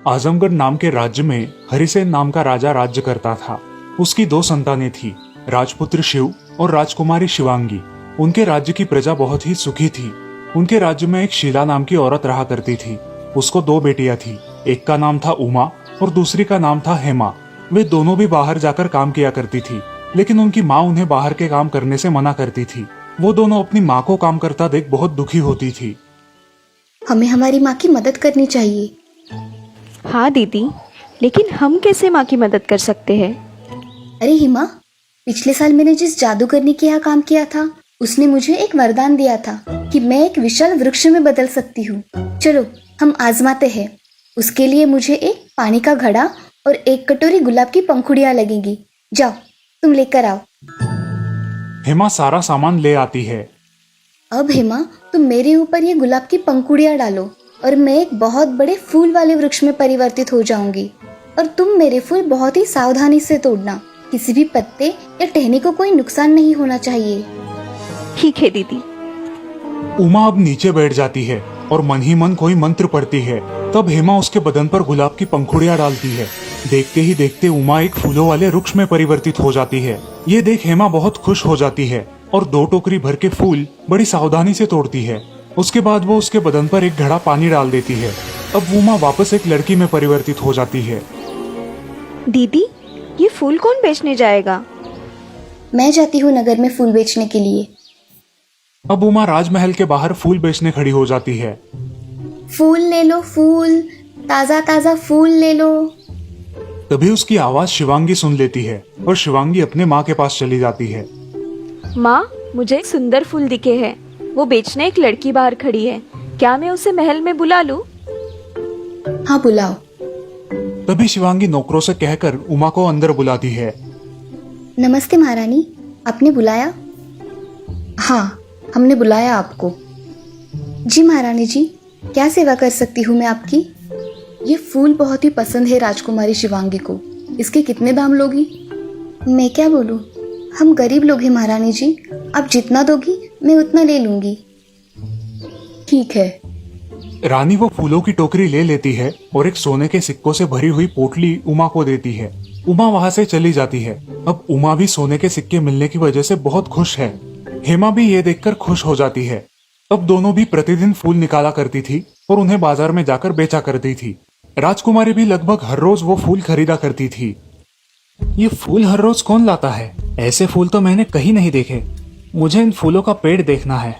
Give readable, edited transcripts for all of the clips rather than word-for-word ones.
आजमगढ़ नाम के राज्य में हरिसेन नाम का राजा राज्य करता था। उसकी 2 संतानें थी, राजपुत्र शिव और राजकुमारी शिवांगी। उनके राज्य की प्रजा बहुत ही सुखी थी। उनके राज्य में एक शीला नाम की औरत रहा करती थी। उसको 2 बेटियां थी, एक का नाम था उमा और दूसरी का नाम था हेमा। वे दोनों भी बाहर जाकर काम किया करती थी, लेकिन उनकी माँ उन्हें बाहर के काम करने से मना करती थी। वो दोनों अपनी माँ को काम करता देख बहुत दुखी होती थी। हमें हमारी माँ की मदद करनी चाहिए। हाँ दीदी, लेकिन हम कैसे माँ की मदद कर सकते हैं? अरे हिमा, पिछले साल मैंने जिस जादूगरनी के यहाँ काम किया था, उसने मुझे एक वरदान दिया था कि मैं एक विशाल वृक्ष में बदल सकती हूँ। चलो हम आजमाते हैं। उसके लिए मुझे एक पानी का घड़ा और 1 कटोरी गुलाब की पंखुड़ियाँ लगेंगी। जाओ, तुम लेकर आओ। हेमा सारा सामान ले आती है। अब हेमा, तुम मेरे ऊपर ये गुलाब की पंखुड़ियाँ डालो और मैं एक बहुत बड़े फूल वाले वृक्ष में परिवर्तित हो जाऊंगी। और तुम मेरे फूल बहुत ही सावधानी से तोड़ना। किसी भी पत्ते या टहनी को कोई नुकसान नहीं होना चाहिए। ठीक है दीदी। उमा अब नीचे बैठ जाती है और मन ही मन कोई मंत्र पढ़ती है। तब हेमा उसके बदन पर गुलाब की पंखुड़ियाँ डालती है। देखते ही देखते उमा एक फूलों वाले वृक्ष में परिवर्तित हो जाती है। ये देख हेमा बहुत खुश हो जाती है और 2 टोकरी भर के फूल बड़ी सावधानी से तोड़ती है। उसके बाद वो उसके बदन पर एक घड़ा पानी डाल देती है। अब उमा वापस एक लड़की में परिवर्तित हो जाती है। दीदी, ये फूल कौन बेचने जाएगा? मैं जाती हूँ नगर में फूल बेचने के लिए। अब उमा राजमहल के बाहर फूल बेचने खड़ी हो जाती है। फूल ले लो, फूल, ताजा ताजा फूल ले लो। तभी उसकी आवाज शिवांगी सुन लेती है और शिवांगी अपने माँ के पास चली जाती है। माँ, मुझे एक सुंदर फूल दिखे हैं। वो बेचने एक लड़की बाहर खड़ी है। क्या मैं उसे महल में बुला लूं? हाँ, बुलाओ। तभी शिवांगी नौकरों से कहकर उमा को अंदर बुलाती है। नमस्ते महारानी, आपने बुलाया? हाँ, हमने बुलाया आपको। जी महारानी जी, क्या सेवा कर सकती हूँ मैं आपकी? ये फूल बहुत ही पसंद है राजकुमारी शिवांगी को। इसके कितने दाम लोगी? मैं क्या बोलूँ, हम गरीब लोग हैं महारानी जी। आप जितना दोगी मैं उतना ले लूंगी। ठीक है। रानी वो फूलों की टोकरी ले लेती है और एक सोने के सिक्कों से भरी हुई पोटली उमा को देती है। उमा वहाँ से चली जाती है। अब उमा भी सोने के सिक्के मिलने की वजह से बहुत खुश है। हेमा भी ये देखकर खुश हो जाती है। अब दोनों भी प्रतिदिन फूल निकाला करती थी और उन्हें बाजार में जाकर बेचा करती थी। राजकुमारी भी लगभग हर रोज वो फूल खरीदा करती थी। ये फूल हर रोज कौन लाता है? ऐसे फूल तो मैंने कहीं नहीं देखे। मुझे इन फूलों का पेड़ देखना है।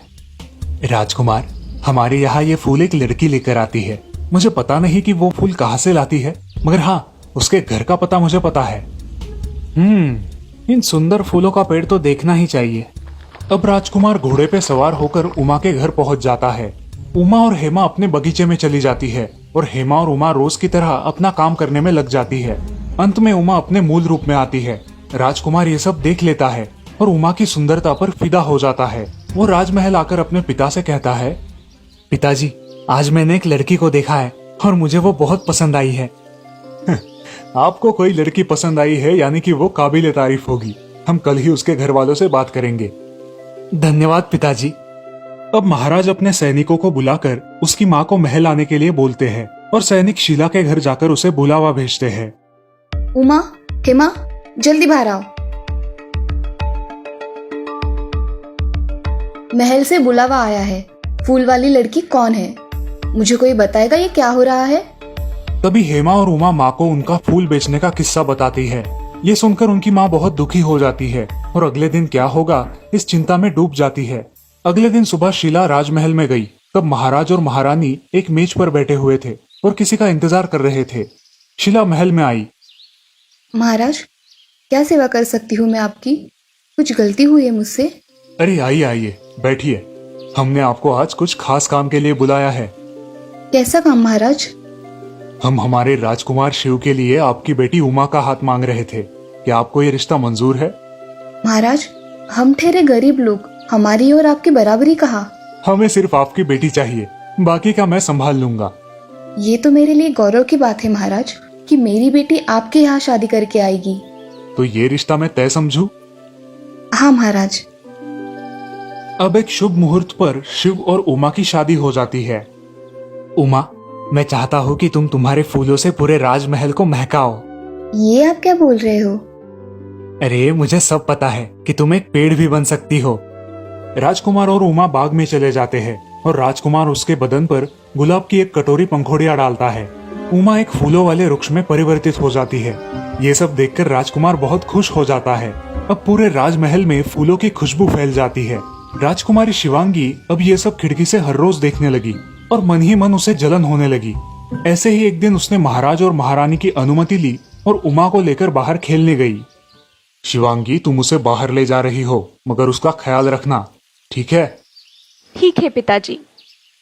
राजकुमार, हमारे यहाँ ये फूल एक लड़की लेकर आती है। मुझे पता नहीं कि वो फूल कहाँ से लाती है, मगर हाँ, उसके घर का पता मुझे पता है। इन सुंदर फूलों का पेड़ तो देखना ही चाहिए। अब राजकुमार घोड़े पे सवार होकर उमा के घर पहुंच जाता है। उमा और हेमा अपने बगीचे में चली जाती है और हेमा और उमा रोज की तरह अपना काम करने में लग जाती है। अंत में उमा अपने मूल रूप में आती है। राजकुमार ये सब देख लेता है और उमा की सुंदरता पर फिदा हो जाता है। वो राजमहल आकर अपने पिता से कहता है, पिताजी, आज मैंने एक लड़की को देखा है और मुझे वो बहुत पसंद आई है। आपको कोई लड़की पसंद आई है यानी कि वो काबिले तारीफ होगी। हम कल ही उसके घर वालों से बात करेंगे। धन्यवाद पिताजी। अब महाराज अपने सैनिकों को बुलाकर उसकी माँ को महल आने के लिए बोलते हैं और सैनिक शीला के घर जाकर उसे बुलावा भेजते हैं। उमा, हेमा, जल्दी बाहर आओ। महल से बुलावा आया है। फूल वाली लड़की कौन है? मुझे कोई बताएगा ये क्या हो रहा है? तभी हेमा और उमा माँ को उनका फूल बेचने का किस्सा बताती है। ये सुनकर उनकी माँ बहुत दुखी हो जाती है और अगले दिन क्या होगा इस चिंता में डूब जाती है। अगले दिन सुबह शीला राजमहल में गई। तब महाराज और महारानी एक मेज पर बैठे हुए थे और किसी का इंतजार कर रहे थे। शीला महल में आई। महाराज, क्या सेवा कर सकती हूँ मैं आपकी? कुछ गलती हुई है मुझसे? अरे आइए आइए, बैठिए। हमने आपको आज कुछ खास काम के लिए बुलाया है। कैसा काम महाराज? हम हमारे राजकुमार शिव के लिए आपकी बेटी उमा का हाथ मांग रहे थे। क्या आपको ये रिश्ता मंजूर है? महाराज, हम ठहरे गरीब लोग, हमारी और आपकी बराबरी कहाँ? हमें सिर्फ आपकी बेटी चाहिए, बाकी का मैं संभाल लूंगा। ये तो मेरे लिए गौरव की बात है महाराज कि मेरी बेटी आपके यहाँ शादी करके आएगी। तो ये रिश्ता मैं तय समझूं? हाँ महाराज। अब एक शुभ मुहूर्त पर शिव और उमा की शादी हो जाती है। उमा, मैं चाहता हूँ कि तुम तुम्हारे फूलों से पूरे राजमहल को महकाओ। ये आप क्या बोल रहे हो? अरे मुझे सब पता है कि तुम एक पेड़ भी बन सकती हो। राजकुमार और उमा बाग में चले जाते हैं और राजकुमार उसके बदन पर गुलाब की एक कटोरी पंखुड़ियां डालता है। उमा एक फूलों वाले वृक्ष में परिवर्तित हो जाती है। ये सब देखकर राजकुमार बहुत खुश हो जाता है। अब पूरे राजमहल में फूलों की खुशबू फैल जाती है। राजकुमारी शिवांगी अब ये सब खिड़की से हर रोज देखने लगी और मन ही मन उसे जलन होने लगी। ऐसे ही एक दिन उसने महाराज और महारानी की अनुमति ली और उमा को लेकर बाहर खेलने गई। शिवांगी, तुम उसे बाहर ले जा रही हो, मगर उसका ख्याल रखना, ठीक है? ठीक है पिताजी।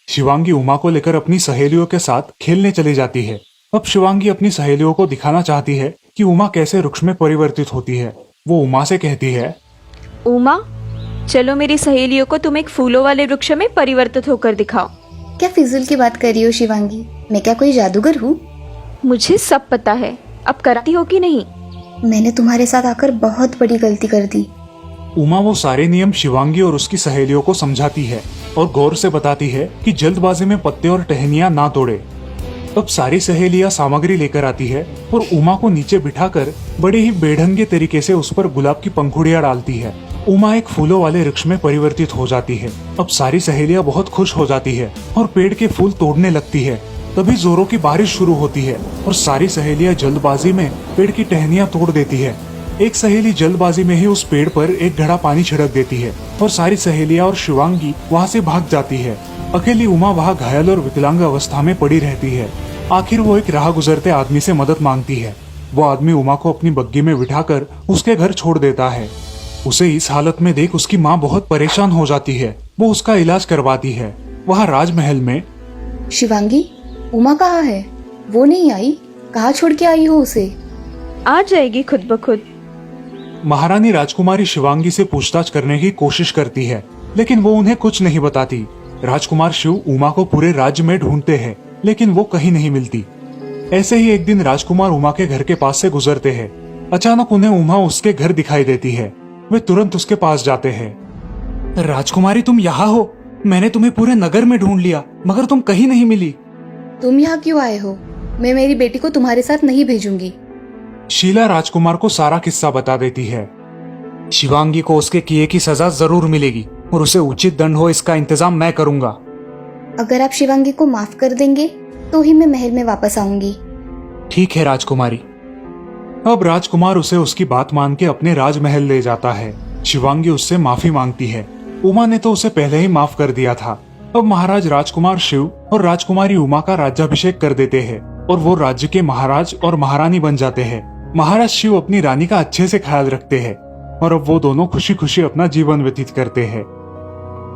शिवांगी उमा को लेकर अपनी सहेलियों के साथ खेलने चली जाती है। अब शिवांगी अपनी सहेलियों को दिखाना चाहती है कि उमा कैसे वृक्ष में परिवर्तित होती है। वो उमा से कहती है, उमा, चलो मेरी सहेलियों को तुम एक फूलों वाले वृक्ष में परिवर्तित होकर दिखाओ। क्या फिजूल की बात कर रही हो शिवांगी? मैं क्या कोई जादूगर हूँ? मुझे सब पता है, अब कराती हो कि नहीं? मैंने तुम्हारे साथ आकर बहुत बड़ी गलती कर दी। उमा वो सारे नियम शिवांगी और उसकी सहेलियों को समझाती है और गौर से बताती है कि जल्दबाजी में पत्ते और टहनियां ना तोड़े। अब सारी सहेलियां सामग्री लेकर आती है और उमा को नीचे बिठाकर बड़े ही बेढंगे तरीके से उस पर गुलाब की पंखुड़ियां डालती है। उमा एक फूलों वाले वृक्ष में परिवर्तित हो जाती है। अब सारी सहेलियां बहुत खुश हो जाती है और पेड़ के फूल तोड़ने लगती है। तभी जोरों की बारिश शुरू होती है और सारी सहेलियां जल्दबाजी में पेड़ की टहनियां तोड़ देती है। एक सहेली जल्दबाजी में ही उस पेड़ पर एक घड़ा पानी छिड़क देती है और सारी सहेलियां और शिवांगी वहां से भाग जाती है। अकेली उमा वहां घायल और विकलांग अवस्था में पड़ी रहती है। आखिर वो एक राह गुजरते आदमी से मदद मांगती है। वो आदमी उमा को अपनी बग्गी में बिठाकर उसके घर छोड़ देता है। उसे इस हालत में देख उसकी माँ बहुत परेशान हो जाती है। वो उसका इलाज करवाती है। वहाँ राजमहल में शिवांगी, उमा कहाँ है? वो नहीं आई? कहाँ छोड़ के आई हो उसे? आ जाएगी खुद ब खुद। महारानी राजकुमारी शिवांगी से पूछताछ करने की कोशिश करती है, लेकिन वो उन्हें कुछ नहीं बताती। राजकुमार शिव उमा को पूरे राज्य में ढूंढते हैं, लेकिन वो कहीं नहीं मिलती। ऐसे ही एक दिन राजकुमार उमा के घर के पास से गुजरते हैं। अचानक उन्हें उमा उसके घर दिखाई देती है। वे तुरंत उसके पास जाते हैं। राजकुमारी, तुम यहाँ हो? मैंने तुम्हें पूरे नगर में ढूंढ लिया, मगर तुम कहीं नहीं मिली। तुम यहाँ क्यों आए हो? मैं मेरी बेटी को तुम्हारे साथ नहीं भेजूंगी। शीला राजकुमार को सारा किस्सा बता देती है। शिवांगी को उसके किए की सजा जरूर मिलेगी और उसे उचित दंड हो, इसका इंतजाम मैं करूंगा। अगर आप शिवांगी को माफ कर देंगे तो ही मैं महल में वापस आऊंगी। ठीक है राजकुमारी। अब राजकुमार उसे उसकी बात मान के अपने राजमहल ले जाता है। शिवांगी उससे माफी मांगती है। उमा ने तो उसे पहले ही माफ कर दिया था। अब महाराज राजकुमार शिव और राजकुमारी उमा का राज्याभिषेक कर देते हैं और वो राज्य के महाराज और महारानी बन जाते हैं। महाराज शिव अपनी रानी का अच्छे से ख्याल रखते हैं और अब वो दोनों खुशी खुशी अपना जीवन व्यतीत करते हैं।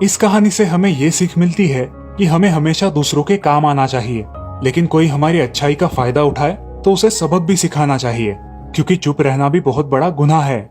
इस कहानी से हमें ये सीख मिलती है कि हमें हमेशा दूसरों के काम आना चाहिए, लेकिन कोई हमारी अच्छाई का फायदा उठाए तो उसे सबक भी सिखाना चाहिए, क्योंकि चुप रहना भी बहुत बड़ा गुनाह है।